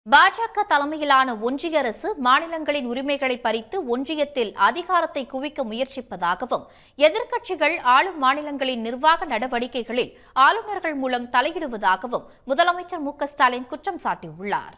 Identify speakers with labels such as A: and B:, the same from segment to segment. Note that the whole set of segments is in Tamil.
A: பாஜக தலைமையிலான ஒன்றிய அரசு மாநிலங்களின் உரிமைகளை பறித்து ஒன்றியத்தில் அதிகாரத்தை குவிக்க முயற்சிப்பதாகவும் எதிர்க்கட்சிகள் ஆளும் மாநிலங்களின் நிர்வாக நடவடிக்கைகளில் ஆளுநர்கள் மூலம் தலையிடுவதாகவும் முதலமைச்சர் மு.க.ஸ்டாலின் குற்றம் சாட்டியுள்ளார்.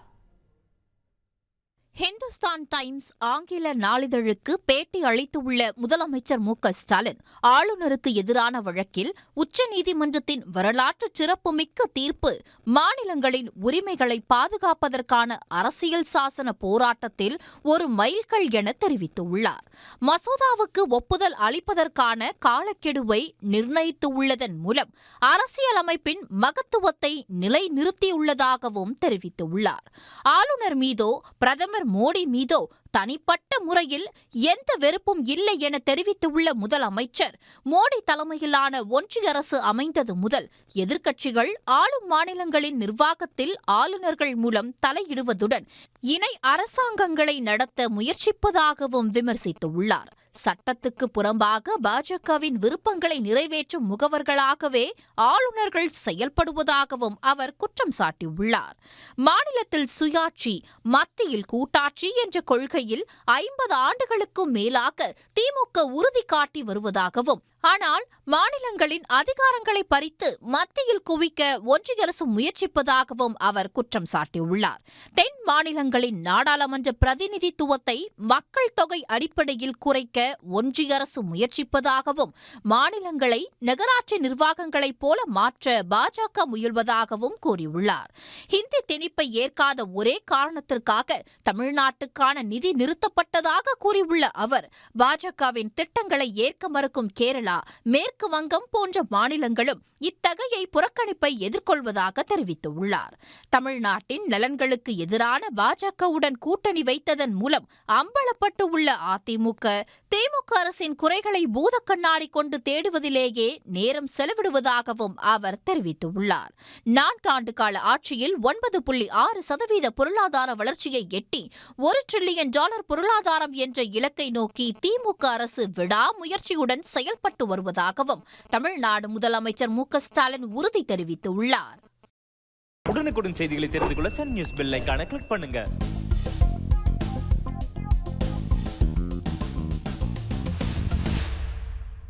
B: ஹிந்துஸ்தான் டைம்ஸ் ஆங்கில நாளிதழுக்கு பேட்டி அளித்துள்ள முதலமைச்சர் மு.க.ஸ்டாலின் ஆளுநருக்கு எதிரான வழக்கில் உச்சநீதிமன்றத்தின் வரலாற்று சிறப்புமிக்க தீர்ப்பு மாநிலங்களின் உரிமைகளை பாதுகாப்பதற்கான அரசியல் சாசன போராட்டத்தில் ஒரு மைல்கல் என தெரிவித்துள்ளார். மசோதாவுக்கு ஒப்புதல் அளிப்பதற்கான காலக்கெடுவை நிர்ணயித்துள்ளதன் மூலம் அரசியலமைப்பின் மகத்துவத்தை நிலைநிறுத்தியுள்ளதாகவும் தெரிவித்துள்ளார். ஆளுநர் மீதோ பிரதமர் மோடி மீதோ தனிப்பட்ட முறையில் எந்த வெறுப்பும் இல்லை என தெரிவித்துள்ள முதலமைச்சர், மோடி தலைமையிலான ஒன்றிய அரசு அமைந்தது முதல் எதிர்க்கட்சிகள் ஆளும் மாநிலங்களின் நிர்வாகத்தில் ஆளுநர்கள் மூலம் தலையிடுவதுடன் இணை அரசாங்கங்களை நடத்த முயற்சிப்பதாகவும் விமர்சித்துள்ளார். சட்டத்துக்கு புறம்பாக பாஜகவின் விருப்பங்களை நிறைவேற்றும் முகவர்களாகவே ஆளுநர்கள் செயல்படுவதாகவும் அவர் குற்றம் சாட்டியுள்ளார். மாநிலத்தில் சுயாட்சி, மத்தியில் கூட்டாட்சி என்ற கொள்கையில் 50 ஆண்டுகளுக்கும் மேலாக திமுக உறுதி காட்டி வருவதாகவும், ஆனால் மாநிலங்களின் அதிகாரங்களை பறித்து மத்தியில் குவிக்க ஒன்றிய அரசு முயற்சிப்பதாகவும் அவர் குற்றம் சாட்டியுள்ளார். தென் மாநிலங்களின் நாடாளுமன்ற பிரதிநிதித்துவத்தை மக்கள் தொகை அடிப்படையில் குறைக்க ஒன்றிய அரசு முயற்சிப்பதாகவும், மாநிலங்களை நகராட்சி நிர்வாகங்களைப் போல மாற்ற பாஜக முயல்வதாகவும் கூறியுள்ளார். ஹிந்தி திணிப்பை ஏற்காத ஒரே காரணத்திற்காக தமிழ்நாட்டுக்கான நிதி நிறுத்தப்பட்டதாக கூறியுள்ள அவர், பாஜகவின் திட்டங்களை ஏற்க மறுக்கும் கேரளா, மேற்கு வங்கம் போன்ற மாநிலங்களும் இத்தகைய புறக்கணிப்பை எதிர்கொள்வதாக தெரிவித்துள்ளார். தமிழ்நாட்டின் நலன்களுக்கு எதிரான பாஜகவுடன் கூட்டணி வைத்ததன் மூலம் அம்பலப்பட்டு உள்ள அதிமுக, திமுக அரசின் குறைகளை பூதக்கண்ணாடி கொண்டு தேடுவதிலேயே நேரம் செலவிடுவதாகவும் அவர் தெரிவித்துள்ளார். 4 ஆண்டு கால ஆட்சியில் 9.6% பொருளாதார வளர்ச்சியை எட்டி $1 டிரில்லியன் பொருளாதாரம் என்ற இலக்கை நோக்கி திமுக அரசு விடாமுயற்சியுடன் செயல்பட்டு வருவதாகவும் தமிழ்நாடு முதலமைச்சர் மு.க.ஸ்டாலின் உறுதி தெரிவித்துள்ளார்.
C: உடனுக்குடன் செய்திகளை தெரிந்து கொள்ள சன் நியூஸ் பெல் ஐகானை கிளிக் பண்ணுங்க.